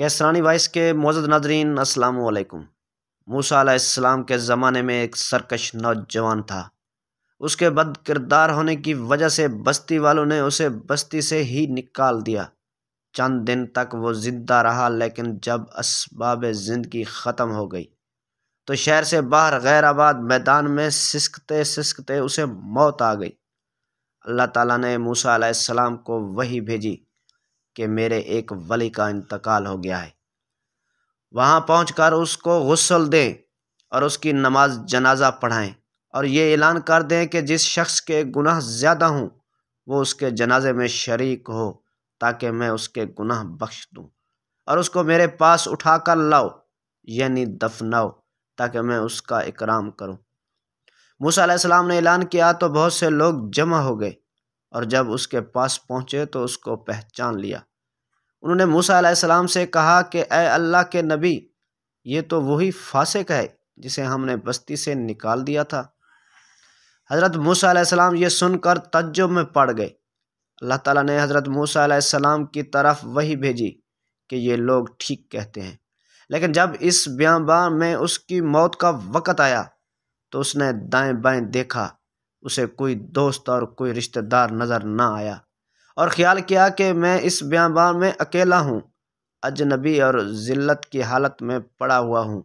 کیسرانی voice کے معزز ناظرین السلام علیکم۔ موسیٰ علیہ السلام کے زمانے میں ایک سرکش نوجوان تھا۔ اس کے بد کردار ہونے کی وجہ سے بستی والوں نے اسے بستی سے ہی نکال دیا۔ چند دن تک وہ زندہ رہا، لیکن جب اسباب زندگی ختم ہو گئی تو شہر سے باہر غیر آباد میدان میں سسکتے سسکتے اسے موت آ گئی۔ اللہ تعالیٰ نے موسیٰ علیہ السلام کو وحی بھیجی کہ میرے ایک ولی کا انتقال ہو گیا ہے، وہاں پہنچ کر اس کو غسل دیں اور اس کی نماز جنازہ پڑھائیں، اور یہ اعلان کر دیں کہ جس شخص کے گناہ زیادہ ہوں وہ اس کے جنازے میں شریک ہو، تاکہ میں اس کے گناہ بخش دوں، اور اس کو میرے پاس اٹھا کر لاؤ، یعنی دفناؤ، تاکہ میں اس کا اکرام کروں۔ موسیٰ علیہ السلام نے اعلان کیا تو بہت سے لوگ جمع ہو گئے، اور جب اس کے پاس پہنچے تو اس کو پہچان لیا۔ انہوں نے موسیٰ علیہ السلام سے کہا کہ اے اللہ کے نبی، یہ تو وہی فاسق ہے جسے ہم نے بستی سے نکال دیا تھا۔ حضرت موسیٰ علیہ السلام یہ سن کر تعجب میں پڑ گئے۔ اللہ تعالیٰ نے حضرت موسیٰ علیہ السلام کی طرف وحی بھیجی کہ یہ لوگ ٹھیک کہتے ہیں، لیکن جب اس بیابان میں اس کی موت کا وقت آیا تو اس نے دائیں بائیں دیکھا، اسے کوئی دوست اور کوئی رشتہ دار نظر نہ آیا، اور خیال کیا کہ میں اس بیابان میں اکیلا ہوں، اجنبی اور ذلت کی حالت میں پڑا ہوا ہوں۔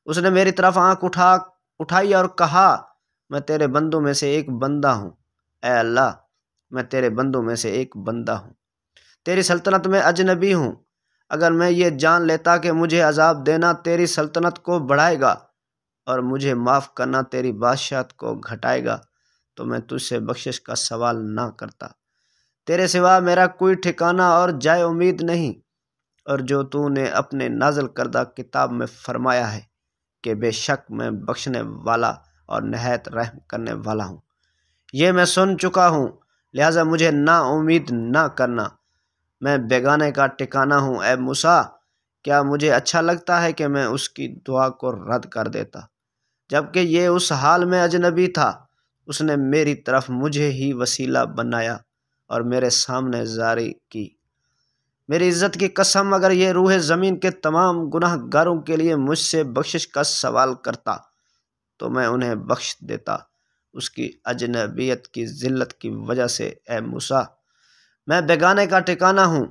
اس نے میری طرف آنکھ اٹھائی اور کہا، میں تیرے بندوں میں سے ایک بندہ ہوں۔ اے اللہ، میں تیرے بندوں میں سے ایک بندہ ہوں، تیری سلطنت میں اجنبی ہوں۔ اگر میں یہ جان لیتا کہ مجھے عذاب دینا تیری سلطنت کو بڑھائے گا اور مجھے معاف کرنا تیری بادشاہت کو گھٹائے گا تو میں تجھ سے بخشش کا سوال نہ کرتا۔ تیرے سوا میرا کوئی ٹھکانہ اور جائے امید نہیں، اور جو تو نے اپنے نازل کردہ کتاب میں فرمایا ہے کہ بے شک میں بخشنے والا اور نہایت رحم کرنے والا ہوں، یہ میں سن چکا ہوں، لہٰذا مجھے نا امید نہ کرنا۔ میں بیگانے کا ٹھکانہ ہوں۔ اے موسیٰ، کیا مجھے اچھا لگتا ہے کہ میں اس کی دعا کو رد کر دیتا، جبکہ یہ اس حال میں اجنبی تھا؟ اس نے میری طرف مجھے ہی وسیلہ بنایا اور میرے سامنے جاری کی۔ میری عزت کی قسم، اگر یہ روح زمین کے تمام گناہ گاروں کے لیے مجھ سے بخشش کا سوال کرتا تو میں انہیں بخش دیتا، اس کی اجنبیت کی ذلت کی وجہ سے۔ اے موسیٰ، میں بیگانے کا ٹھکانہ ہوں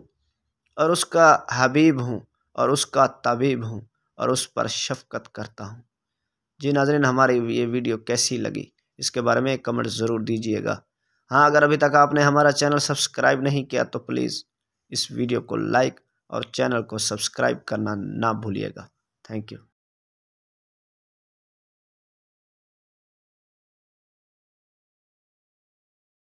اور اس کا حبیب ہوں اور اس کا طبیب ہوں اور اس پر شفقت کرتا ہوں۔ جی ناظرین، ہماری یہ ویڈیو کیسی لگی اس کے بارے میں ایک کمنٹ ضرور دیجیے گا۔ ہاں، اگر ابھی تک آپ نے ہمارا چینل سبسکرائب نہیں کیا تو پلیز اس ویڈیو کو لائک اور چینل کو سبسکرائب کرنا نہ بھولیے گا۔ Thank you.